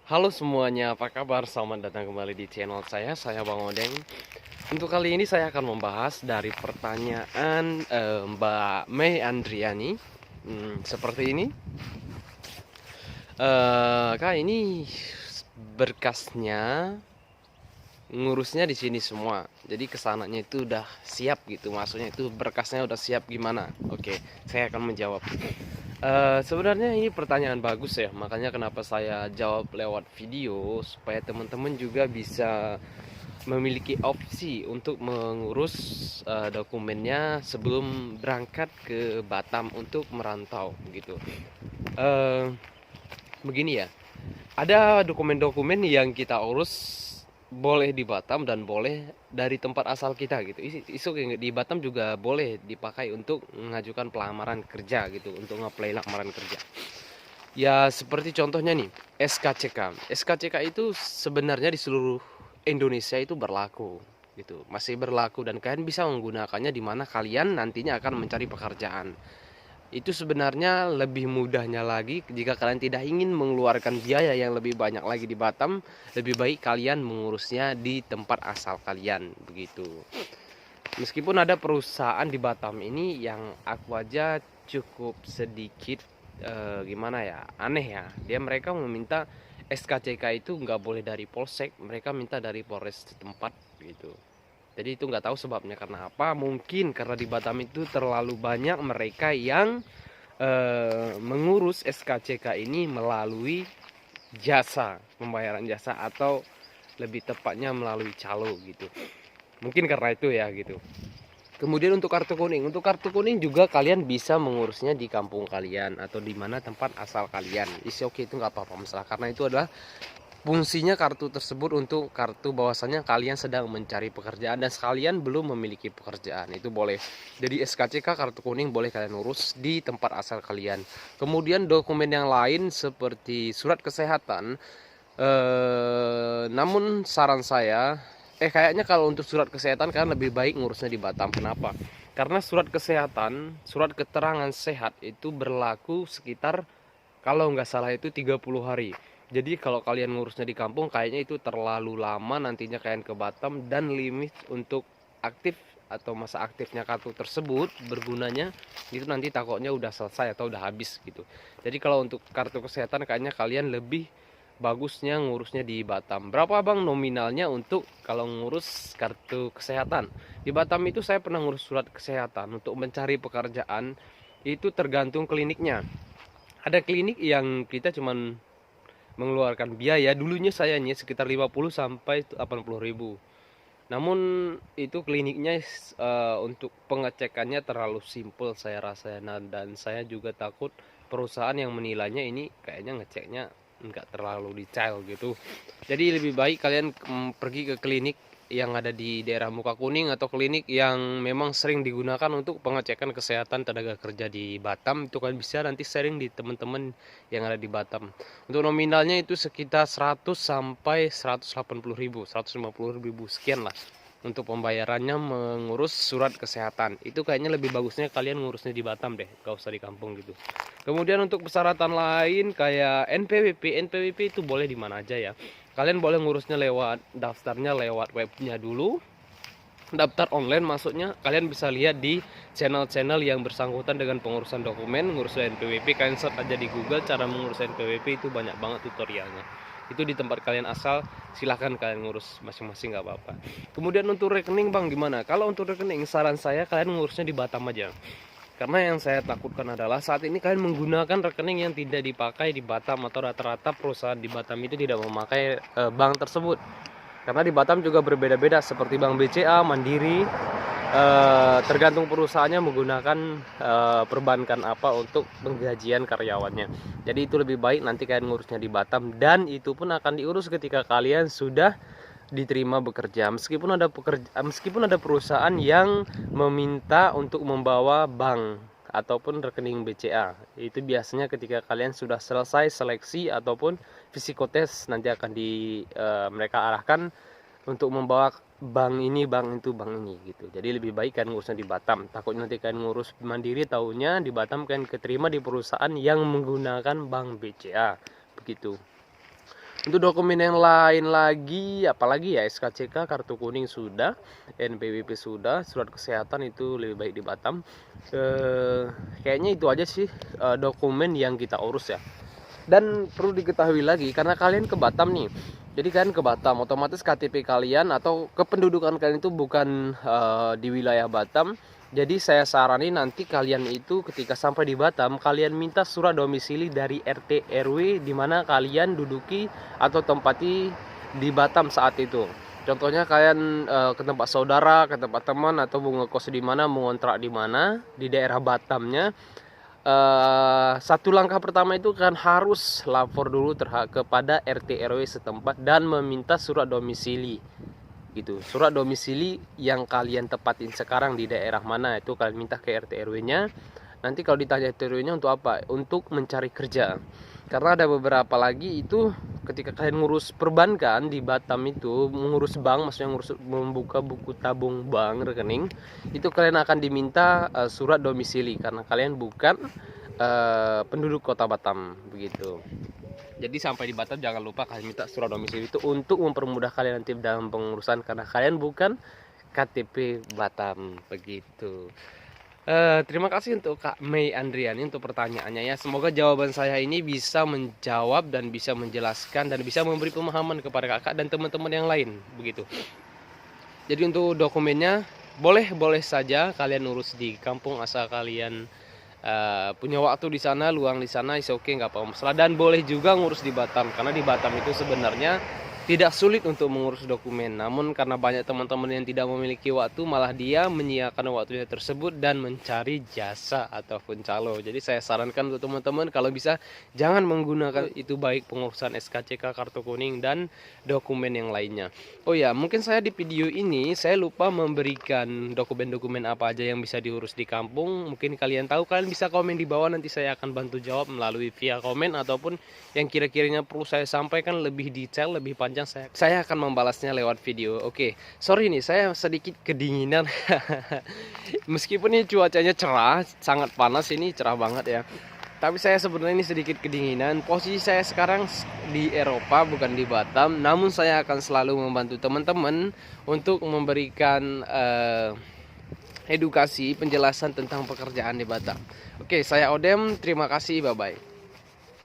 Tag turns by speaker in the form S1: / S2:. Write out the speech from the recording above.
S1: Halo semuanya, apa kabar? Selamat datang kembali di channel saya Bang Odeng. Untuk kali ini saya akan membahas dari pertanyaan Mbak Mei Andriani. Seperti ini, Kak, ini berkasnya ngurusnya di sini semua. Jadi kesananya itu udah siap gitu, maksudnya itu berkasnya udah siap gimana? Oke, saya akan menjawab. Sebenarnya ini pertanyaan bagus ya, makanya kenapa saya jawab lewat video supaya teman-teman juga bisa memiliki opsi untuk mengurus dokumennya sebelum berangkat ke Batam untuk merantau gitu. Eh, Begini ya, ada dokumen-dokumen yang kita urus boleh di Batam dan boleh dari tempat asal kita gitu. Isu di Batam juga boleh dipakai untuk mengajukan pelamaran kerja gitu, untuk ngeplay lamaran kerja. Ya seperti contohnya nih, SKCK. SKCK itu sebenarnya di seluruh Indonesia itu berlaku gitu. Masih berlaku dan kalian bisa menggunakannya di mana kalian nantinya akan mencari pekerjaan. Itu sebenarnya lebih mudahnya lagi jika kalian tidak ingin mengeluarkan biaya yang lebih banyak lagi di Batam, lebih baik kalian mengurusnya di tempat asal kalian begitu. Meskipun ada perusahaan di Batam ini yang aku aja cukup sedikit gimana ya, aneh ya. Mereka meminta SKCK itu nggak boleh dari Polsek, mereka minta dari Polres setempat gitu. Jadi itu nggak tahu sebabnya karena apa. Mungkin karena di Batam itu terlalu banyak mereka yang mengurus SKCK ini melalui jasa, pembayaran jasa atau lebih tepatnya melalui calo gitu. Mungkin karena itu ya gitu. Kemudian untuk kartu kuning juga kalian bisa mengurusnya di kampung kalian atau di mana tempat asal kalian. Isi oke itu nggak apa-apa masalah karena itu adalah fungsinya kartu tersebut untuk kartu bahwasannya kalian sedang mencari pekerjaan dan sekalian belum memiliki pekerjaan. Itu boleh. Jadi SKCK kartu kuning boleh kalian urus di tempat asal kalian. Kemudian dokumen yang lain seperti surat kesehatan. Namun saran saya, kayaknya kalau untuk surat kesehatan kan lebih baik ngurusnya di Batam. Kenapa? Karena surat kesehatan, surat keterangan sehat itu berlaku sekitar kalau nggak salah itu 30 hari. Jadi kalau kalian ngurusnya di kampung kayaknya itu terlalu lama nantinya kalian ke Batam dan limit untuk aktif atau masa aktifnya kartu tersebut bergunanya itu nanti takutnya udah selesai atau udah habis gitu. Jadi kalau untuk kartu kesehatan kayaknya kalian lebih bagusnya ngurusnya di Batam. Berapa bang nominalnya untuk kalau ngurus kartu kesehatan? Di Batam itu saya pernah ngurus surat kesehatan untuk mencari pekerjaan itu tergantung kliniknya. Ada klinik yang kita cuman mengeluarkan biaya dulunya sayanya sekitar 50 sampai 80 ribu. Namun itu kliniknya untuk pengecekannya terlalu simpel saya rasa. Nah, dan saya juga takut perusahaan yang menilainya ini kayaknya ngeceknya nggak terlalu detail gitu. Jadi lebih baik kalian pergi ke klinik yang ada di daerah Muka Kuning atau klinik yang memang sering digunakan untuk pengecekan kesehatan tenaga kerja di Batam. Itu kan bisa nanti sharing di teman-teman yang ada di Batam. Untuk nominalnya itu sekitar 100 sampai 180 ribu, 150 ribu sekian lah untuk pembayarannya mengurus surat kesehatan. Itu kayaknya lebih bagusnya kalian ngurusnya di Batam deh, gak usah di kampung gitu. Kemudian untuk persyaratan lain kayak NPWP itu boleh di mana aja ya. Kalian boleh ngurusnya lewat daftarnya lewat webnya dulu, daftar online maksudnya. Kalian bisa lihat di channel-channel yang bersangkutan dengan pengurusan dokumen ngurus NPWP. Kalian search aja di Google cara mengurus NPWP, itu banyak banget tutorialnya. Itu di tempat kalian asal, silahkan kalian ngurus masing-masing nggak apa-apa. Kemudian untuk rekening bang gimana? Kalau untuk rekening saran saya kalian ngurusnya di Batam aja. Karena yang saya takutkan adalah saat ini kalian menggunakan rekening yang tidak dipakai di Batam atau rata-rata perusahaan di Batam itu tidak memakai bank tersebut. Karena di Batam juga berbeda-beda seperti Bank BCA, Mandiri, tergantung perusahaannya menggunakan perbankan apa untuk penggajian karyawannya. Jadi itu lebih baik nanti kalian ngurusnya di Batam dan itu pun akan diurus ketika kalian sudah diterima bekerja. Meskipun ada perusahaan yang meminta untuk membawa bank ataupun rekening BCA. Itu biasanya ketika kalian sudah selesai seleksi ataupun psikotes nanti akan mereka arahkan untuk membawa bank ini, bank itu, bank ini gitu. Jadi lebih baik kan ngurusnya di Batam. Takutnya nanti kalian ngurus mandiri tahunya di Batam kalian keterima di perusahaan yang menggunakan bank BCA begitu. Untuk dokumen yang lain lagi, apalagi ya, SKCK, kartu kuning sudah, NPWP sudah, surat kesehatan itu lebih baik di Batam. Kayaknya itu aja sih dokumen yang kita urus ya. Dan perlu diketahui lagi, karena kalian ke Batam nih, jadi kalian ke Batam, otomatis KTP kalian atau kependudukan kalian itu bukan di wilayah Batam. Jadi saya saranin nanti kalian itu ketika sampai di Batam, kalian minta surat domisili dari RT RW di mana kalian duduki atau tempati di Batam saat itu. Contohnya kalian ke tempat saudara, ke tempat teman, atau mau ngekos di mana, mau ngontrak di mana di daerah Batamnya. Satu langkah pertama itu kan harus lapor dulu kepada RT RW setempat dan meminta surat domisili gitu. Surat domisili yang kalian tempatin sekarang di daerah mana, itu kalian minta ke RT RW-nya. Nanti kalau ditanya RT RW-nya untuk apa? Untuk mencari kerja. Karena ada beberapa lagi itu ketika kalian ngurus perbankan di Batam itu, mengurus bank, maksudnya ngurus membuka buku tabung bank, rekening, itu kalian akan diminta surat domisili karena kalian bukan penduduk kota Batam begitu. Jadi sampai di Batam jangan lupa kalian minta surat domisili itu untuk mempermudah kalian nanti dalam pengurusan karena kalian bukan KTP Batam begitu. Terima kasih untuk Kak Mei Andriani untuk pertanyaannya ya. Semoga jawaban saya ini bisa menjawab dan bisa menjelaskan dan bisa memberi pemahaman kepada kakak dan teman-teman yang lain begitu. Jadi untuk dokumennya boleh saja kalian urus di kampung asal kalian punya waktu di sana, luang di sana, is oke, nggak apa masalah. Dan boleh juga ngurus di Batam karena di Batam itu sebenarnya tidak sulit untuk mengurus dokumen. Namun karena banyak teman-teman yang tidak memiliki waktu, malah dia menyiapkan waktunya tersebut dan mencari jasa ataupun calo. Jadi saya sarankan untuk teman-teman kalau bisa jangan menggunakan itu, baik pengurusan SKCK, kartu kuning, dan dokumen yang lainnya. Oh ya, mungkin saya di video ini saya lupa memberikan dokumen-dokumen apa aja yang bisa diurus di kampung. Mungkin kalian tahu, kalian bisa komen di bawah, nanti saya akan bantu jawab melalui via komen ataupun yang kira-kiranya perlu saya sampaikan lebih detail, lebih panjang, saya akan membalasnya lewat video. Oke, sorry nih saya sedikit kedinginan. Meskipun ini cuacanya cerah, sangat panas, ini cerah banget ya. Tapi saya sebenarnya ini sedikit kedinginan. Posisi saya sekarang di Eropa, bukan di Batam. Namun saya akan selalu membantu teman-teman untuk memberikan edukasi, penjelasan tentang pekerjaan di Batam. Oke, saya Odem, terima kasih, bye-bye.